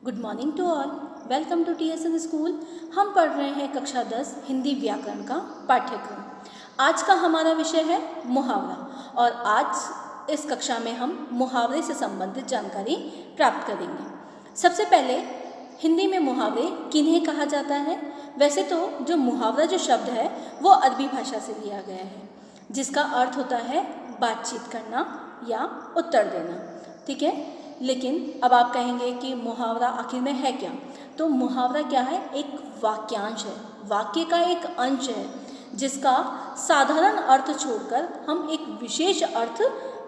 Good morning to all. Welcome to TSN school. हम पढ़ रहे हैं कक्षा 10 हिंदी व्याकरण का पाठ्यक्रम। आज का हमारा विषय है मुहावरा और आज इस कक्षा में हम मुहावरे से संबंधित जानकारी प्राप्त करेंगे। सबसे पहले हिंदी में मुहावरे किन्हें कहा जाता है। वैसे तो जो मुहावरा जो शब्द है वो अरबी भाषा से लिया गया है, जिसका अर्थ होता है बातचीत करना या उत्तर देना। ठीक है, लेकिन अब आप कहेंगे कि मुहावरा आखिर में है क्या। तो मुहावरा क्या है? एक वाक्यांश है, वाक्य का एक अंश है जिसका साधारण अर्थ छोड़कर हम एक विशेष अर्थ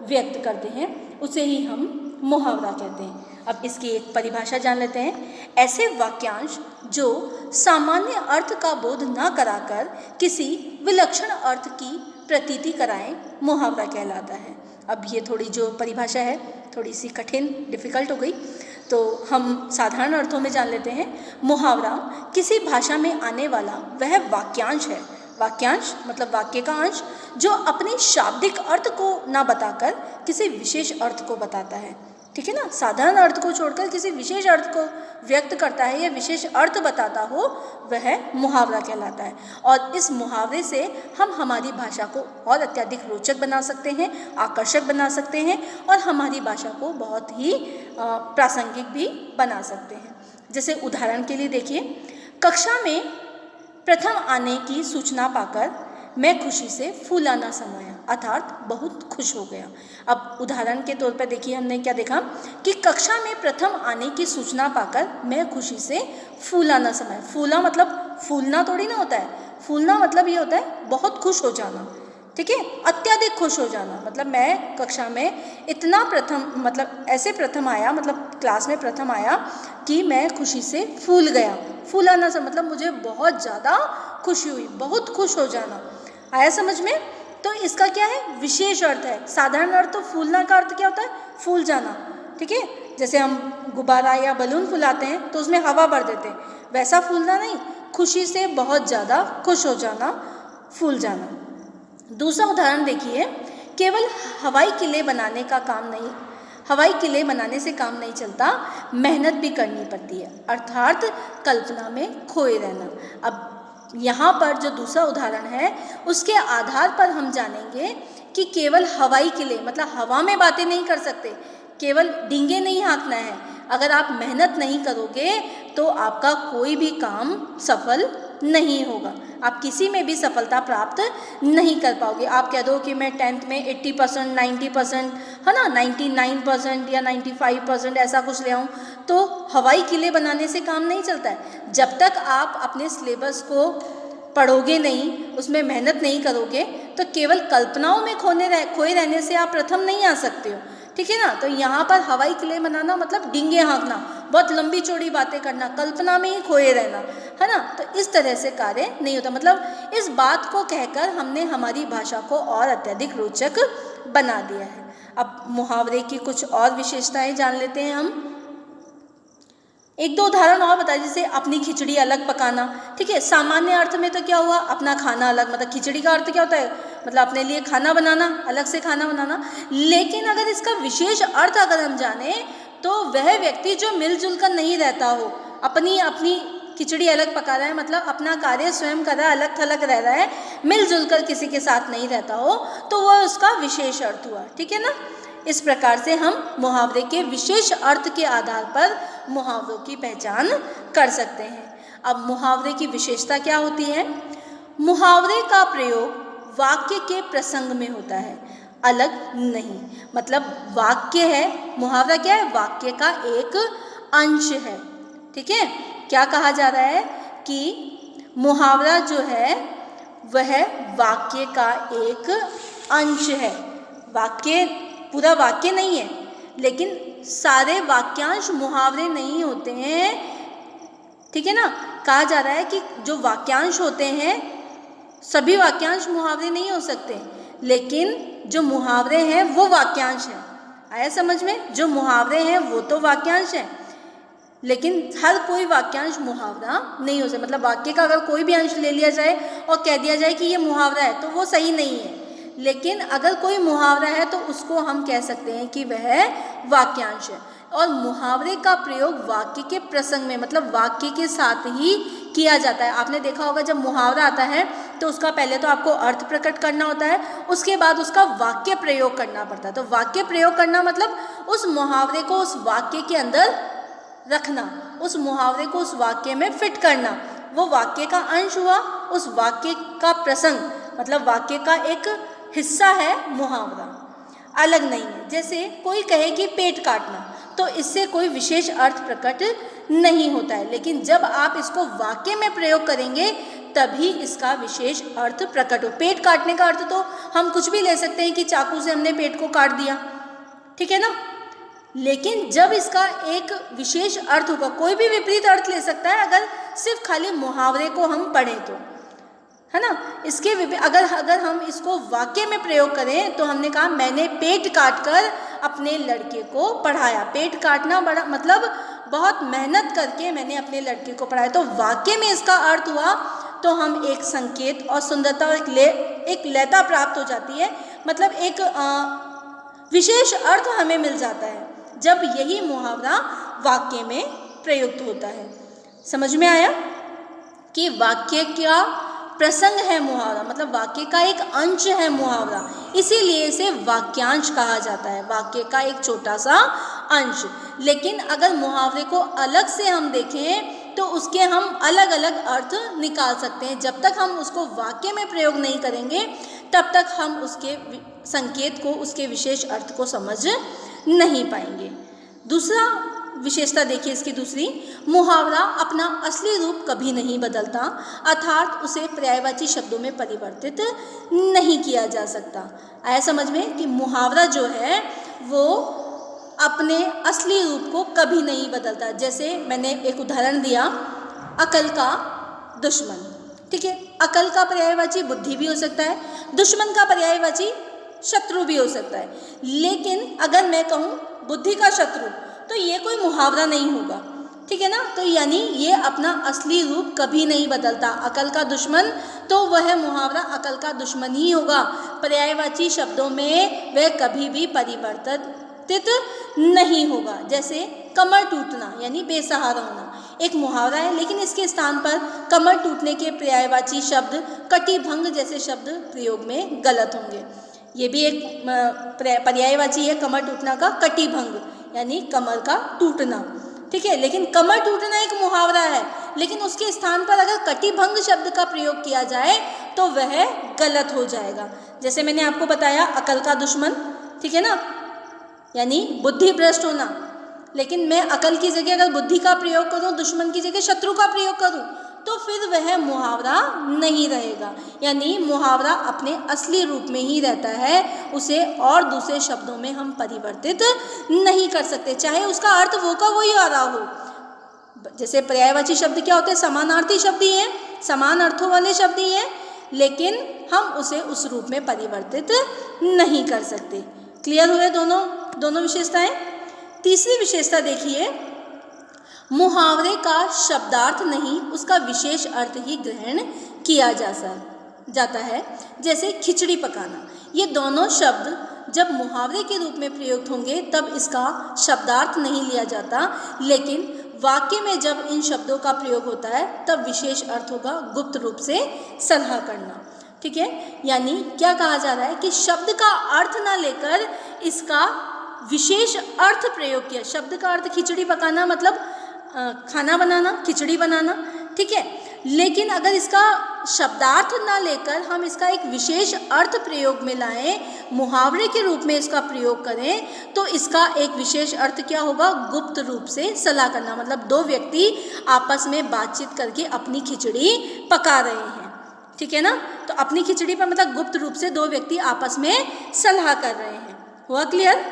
व्यक्त करते हैं, उसे ही हम मुहावरा कहते हैं। अब इसकी एक परिभाषा जान लेते हैं। ऐसे वाक्यांश जो सामान्य अर्थ का बोध न कराकर किसी विलक्षण अर्थ की प्रतीति कराएं, मुहावरा कहलाता है। अब ये थोड़ी जो परिभाषा है थोड़ी सी कठिन डिफ़िकल्ट हो गई, तो हम साधारण अर्थों में जान लेते हैं। मुहावरा किसी भाषा में आने वाला वह वाक्यांश है। वाक्यांश मतलब वाक्य का अंश जो अपने शाब्दिक अर्थ को ना बताकर किसी विशेष अर्थ को बताता है। ठीक है ना, साधारण अर्थ को छोड़कर किसी विशेष अर्थ को व्यक्त करता है या विशेष अर्थ बताता हो, वह मुहावरा कहलाता है। और इस मुहावरे से हम हमारी भाषा को और अत्यधिक रोचक बना सकते हैं, आकर्षक बना सकते हैं और हमारी भाषा को बहुत ही प्रासंगिक भी बना सकते हैं। जैसे उदाहरण के लिए देखिए, कक्षा में प्रथम आने की सूचना पाकर मैं खुशी से फूलाना समाया, अर्थात बहुत खुश हो गया। अब उदाहरण के तौर पर देखिए, हमने क्या देखा कि कक्षा में प्रथम आने की सूचना पाकर मैं खुशी से फूलाना समाया। फूला मतलब फूलना थोड़ी ना होता है, फूलना मतलब ये होता है बहुत खुश हो जाना। ठीक है, अत्यधिक खुश हो जाना। मतलब मैं कक्षा में इतना प्रथम मतलब ऐसे प्रथम आया, मतलब क्लास में प्रथम आया कि मैं खुशी से फूल गया। फूलाना से मतलब मुझे बहुत ज़्यादा खुशी हुई, बहुत खुश हो जाना। आया समझ में? तो इसका क्या है? विशेष अर्थ है। साधारण अर्थ तो फूलना का अर्थ क्या होता है? फूल जाना। ठीक है, जैसे हम गुब्बारा या बलून फुलाते हैं तो उसमें हवा भर देते हैं, वैसा फूलना नहीं, खुशी से बहुत ज़्यादा खुश हो जाना, फूल जाना। दूसरा उदाहरण देखिए, केवल हवाई किले बनाने का काम नहीं, हवाई किले बनाने से काम नहीं चलता, मेहनत भी करनी पड़ती है, अर्थात कल्पना में खोए रहना। अब यहाँ पर जो दूसरा उदाहरण है उसके आधार पर हम जानेंगे कि केवल हवाई किले मतलब हवा में बातें नहीं कर सकते, केवल डींगे नहीं हाँकना है। अगर आप मेहनत नहीं करोगे तो आपका कोई भी काम सफल नहीं होगा, आप किसी में भी सफलता प्राप्त नहीं कर पाओगे। आप कह दो कि मैं 10th में 80%, 90% है ना, 99% या 95% ऐसा कुछ ले आऊँ, तो हवाई किले बनाने से काम नहीं चलता है। जब तक आप अपने सिलेबस को पढ़ोगे नहीं, उसमें मेहनत नहीं करोगे, तो केवल कल्पनाओं में खोए रहने से आप प्रथम नहीं आ सकते हो। ठीक है ना, तो यहाँ पर हवाई किले बनाना मतलब डींगे हाँकना, बहुत लंबी चौड़ी बातें करना, कल्पना में ही खोए रहना, है ना। तो इस तरह से कार्य नहीं होता। मतलब इस बात को कहकर हमने हमारी भाषा को और अत्यधिक रोचक बना दिया है। अब मुहावरे की कुछ और विशेषताएं जान लेते हैं हम। एक दो उदाहरण और बताइए, जैसे अपनी खिचड़ी अलग पकाना। ठीक है, सामान्य अर्थ में तो क्या हुआ, अपना खाना अलग, मतलब खिचड़ी का अर्थ क्या होता है, मतलब अपने लिए खाना बनाना, अलग से खाना बनाना। लेकिन अगर इसका विशेष अर्थ अगर हम जाने तो वह व्यक्ति जो मिलजुल कर नहीं रहता हो, अपनी अपनी खिचड़ी अलग पका रहा है, मतलब अपना कार्य स्वयं कर रहा है, अलग थलग रह रहा है, मिलजुल कर किसी के साथ नहीं रहता हो, तो वह उसका विशेष अर्थ हुआ। ठीक है ना, इस प्रकार से हम मुहावरे के विशेष अर्थ के आधार पर मुहावरों की पहचान कर सकते हैं। अब मुहावरे की विशेषता क्या होती है? मुहावरे का प्रयोग वाक्य के प्रसंग में होता है, अलग नहीं। मतलब वाक्य है, मुहावरा क्या है? वाक्य का एक अंश है। ठीक है, क्या कहा जा रहा है कि मुहावरा जो है वह वाक्य का एक अंश है। वाक्य पूरा वाक्य नहीं है, लेकिन सारे वाक्यांश मुहावरे नहीं होते हैं। ठीक है ना, कहा जा रहा है कि जो वाक्यांश होते हैं सभी वाक्यांश मुहावरे नहीं हो सकते, लेकिन जो मुहावरे हैं वो वाक्यांश हैं। आया समझ में? जो मुहावरे हैं वो तो वाक्यांश हैं, लेकिन हर कोई वाक्यांश मुहावरा नहीं हो सकता। मतलब वाक्य का अगर कोई भी अंश ले लिया जाए और कह दिया जाए कि ये मुहावरा है, तो वो सही नहीं है। लेकिन अगर कोई मुहावरा है तो उसको हम कह सकते हैं कि वह वाक्यांश है। और मुहावरे का प्रयोग वाक्य के प्रसंग में, मतलब वाक्य के साथ ही किया जाता है। आपने देखा होगा जब मुहावरा आता है तो उसका पहले तो आपको अर्थ प्रकट करना होता है, उसके बाद उसका वाक्य प्रयोग करना पड़ता है। तो वाक्य प्रयोग करना मतलब उस मुहावरे को उस वाक्य के अंदर रखना, उस मुहावरे को उस वाक्य में फिट करना। वो वाक्य का अंश हुआ, उस वाक्य का प्रसंग मतलब वाक्य का एक हिस्सा है मुहावरा, अलग नहीं है। जैसे कोई कहे कि पेट काटना, तो इससे कोई विशेष अर्थ प्रकट नहीं होता है, लेकिन जब आप इसको वाक्य में प्रयोग करेंगे तभी इसका विशेष अर्थ प्रकट हो। पेट काटने का अर्थ तो हम कुछ भी ले सकते हैं कि चाकू से हमने पेट को काट दिया, ठीक है ना, लेकिन जब इसका एक विशेष अर्थ होगा, कोई भी विपरीत अर्थ ले सकता है अगर सिर्फ खाली मुहावरे को हम पढ़ें तो, है ना। इसके अगर हम इसको वाक्य में प्रयोग करें तो हमने कहा मैंने पेट काटकर अपने लड़के को पढ़ाया। पेट काटना बड़ा मतलब बहुत मेहनत करके मैंने अपने लड़के को पढ़ाया, तो वाक्य में इसका अर्थ हुआ तो हम एक संकेत और सुंदरता और एक लयता प्राप्त हो जाती है, मतलब एक विशेष अर्थ हमें मिल जाता है जब यही मुहावरा वाक्य में प्रयुक्त होता है। समझ में आया कि वाक्य का प्रसंग है मुहावरा, मतलब वाक्य का एक अंश है मुहावरा, इसीलिए इसे वाक्यांश कहा जाता है, वाक्य का एक छोटा सा अंश। लेकिन अगर मुहावरे को अलग से हम देखें तो उसके हम अलग अलग अर्थ निकाल सकते हैं। जब तक हम उसको वाक्य में प्रयोग नहीं करेंगे तब तक हम उसके संकेत को, उसके विशेष अर्थ को समझ नहीं पाएंगे। दूसरा विशेषता देखिए इसकी दूसरी, मुहावरा अपना असली रूप कभी नहीं बदलता, अर्थात उसे पर्यायवाची शब्दों में परिवर्तित नहीं किया जा सकता। आया समझ में कि मुहावरा जो है वो अपने असली रूप को कभी नहीं बदलता। जैसे मैंने एक उदाहरण दिया, अकल का दुश्मन, ठीक है, अकल का पर्यायवाची बुद्धि भी हो सकता है, दुश्मन का पर्यायवाची शत्रु भी हो सकता है। लेकिन अगर मैं कहूँ बुद्धि का शत्रु तो ये कोई मुहावरा नहीं होगा, ठीक है ना। तो यानी ये अपना असली रूप कभी नहीं बदलता। अकल का दुश्मन तो वह मुहावरा अकल का दुश्मन ही होगा, पर्यायवाची शब्दों में वह कभी भी परिवर्तित नहीं होगा। जैसे कमर टूटना यानी बेसहारा होना एक मुहावरा है, लेकिन इसके स्थान पर कमर टूटने के पर्यायवाची शब्द कटिभंग जैसे शब्द प्रयोग में गलत होंगे। ये भी एक पर्यायवाची है कमर टूटना का, कटिभंग यानी कमर का टूटना, ठीक है। लेकिन कमर टूटना एक मुहावरा है, लेकिन उसके स्थान पर अगर कटिभंग शब्द का प्रयोग किया जाए तो वह गलत हो जाएगा। जैसे मैंने आपको बताया अकल का दुश्मन, ठीक है ना, यानी बुद्धि भ्रष्ट होना, लेकिन मैं अकल की जगह अगर बुद्धि का प्रयोग करूं, दुश्मन की जगह शत्रु का प्रयोग करूं, तो फिर वह मुहावरा नहीं रहेगा। यानी मुहावरा अपने असली रूप में ही रहता है, उसे और दूसरे शब्दों में हम परिवर्तित नहीं कर सकते, चाहे उसका अर्थ वो का वही आ रहा हो। जैसे पर्यायवाची शब्द क्या होते हैं, समानार्थी शब्द ही है, समान अर्थों वाले शब्द ही है, लेकिन हम उसे उस रूप में परिवर्तित नहीं कर सकते। क्लियर हुए दोनों विशेषताएं। तीसरी विशेषता देखिए, मुहावरे का शब्दार्थ नहीं उसका विशेष अर्थ ही ग्रहण किया जाता है। जैसे खिचड़ी पकाना, ये दोनों शब्द जब मुहावरे के रूप में प्रयुक्त होंगे तब इसका शब्दार्थ नहीं लिया जाता, लेकिन वाक्य में जब इन शब्दों का प्रयोग होता है तब विशेष अर्थ होगा गुप्त रूप से सलाह करना, ठीक है। यानी क्या कहा जा रहा है कि शब्द का अर्थ ना लेकर इसका विशेष अर्थ प्रयोग किया। शब्द का अर्थ खिचड़ी पकाना मतलब खाना बनाना, खिचड़ी बनाना, ठीक है, लेकिन अगर इसका शब्दार्थ ना लेकर हम इसका एक विशेष अर्थ प्रयोग में लाएं, मुहावरे के रूप में इसका प्रयोग करें, तो इसका एक विशेष अर्थ क्या होगा, गुप्त रूप से सलाह करना। मतलब दो व्यक्ति आपस में बातचीत करके अपनी खिचड़ी पका रहे हैं, ठीक है ना, तो अपनी खिचड़ी पर मतलब गुप्त रूप से दो व्यक्ति आपस में सलाह कर रहे हैं। हुआ क्लियर?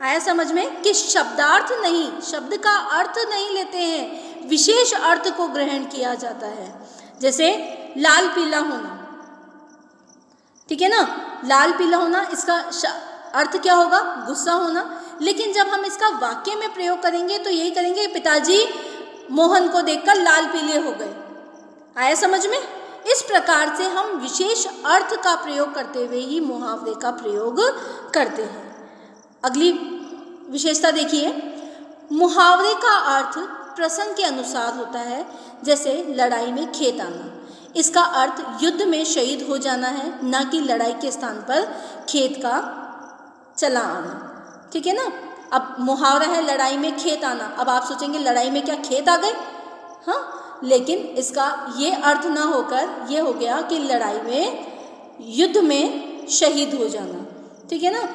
आया समझ में कि शब्दार्थ नहीं, शब्द का अर्थ नहीं लेते हैं, विशेष अर्थ को ग्रहण किया जाता है। जैसे लाल पीला होना, ठीक है ना, लाल पीला होना इसका अर्थ क्या होगा, गुस्सा होना, लेकिन जब हम इसका वाक्य में प्रयोग करेंगे तो यही करेंगे, पिताजी मोहन को देखकर लाल पीले हो गए। आया समझ में? इस प्रकार से हम विशेष अर्थ का प्रयोग करते हुए ही मुहावरे का प्रयोग करते हैं। अगली विशेषता देखिए, मुहावरे का अर्थ प्रसंग के अनुसार होता है, जैसे लड़ाई में खेत आना। इसका अर्थ युद्ध में शहीद हो जाना है, ना कि लड़ाई के स्थान पर खेत का चला आना। ठीक है ना। अब मुहावरा है लड़ाई में खेत आना। अब आप सोचेंगे लड़ाई में क्या खेत आ गए? हाँ, लेकिन इसका ये अर्थ ना होकर ये हो गया कि लड़ाई में, युद्ध में शहीद हो जाना। ठीक है ना।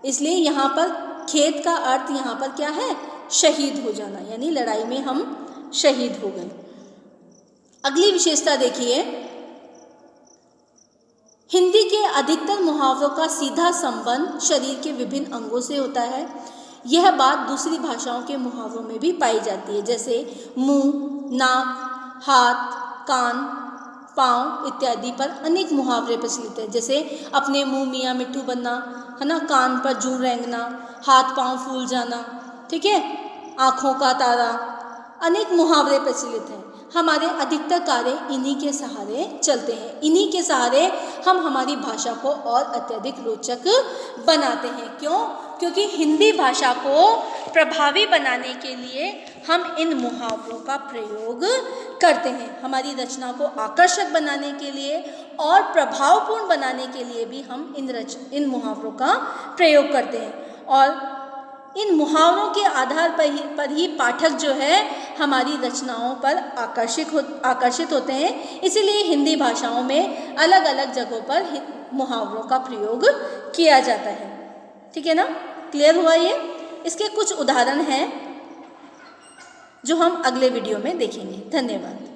इसलिए यहाँ पर खेत का अर्थ यहाँ पर क्या है? शहीद हो जाना, यानी लड़ाई में हम शहीद हो गए। अगली विशेषता देखिए, हिंदी के अधिकतर मुहावरों का सीधा संबंध शरीर के विभिन्न अंगों से होता है। यह बात दूसरी भाषाओं के मुहावरों में भी पाई जाती है, जैसे मुंह, नाक, हाथ, कान, पाँव इत्यादि पर अनेक मुहावरे प्रचलित हैं, जैसे अपने मुंह मियाँ मिट्ठू बनना, है ना, कान पर जूं रेंगना, हाथ पाँव फूल जाना, ठीक है, आँखों का तारा, अनेक मुहावरे प्रचलित हैं। हमारे अधिकतर कार्य इन्हीं के सहारे चलते हैं। इन्हीं के सहारे हम हमारी भाषा को और अत्यधिक रोचक बनाते हैं। क्यों? क्योंकि हिंदी भाषा को प्रभावी बनाने के लिए हम इन मुहावरों का प्रयोग करते हैं। हमारी रचना को आकर्षक बनाने के लिए और प्रभावपूर्ण बनाने के लिए भी हम इन मुहावरों का प्रयोग करते हैं। और इन मुहावरों के आधार पर ही पाठक जो है हमारी रचनाओं पर आकर्षित होते हैं। इसीलिए हिंदी भाषाओं में अलग अलग जगहों पर मुहावरों का प्रयोग किया जाता है। ठीक है ना। क्लियर हुआ ये? इसके कुछ उदाहरण हैं जो हम अगले वीडियो में देखेंगे। धन्यवाद।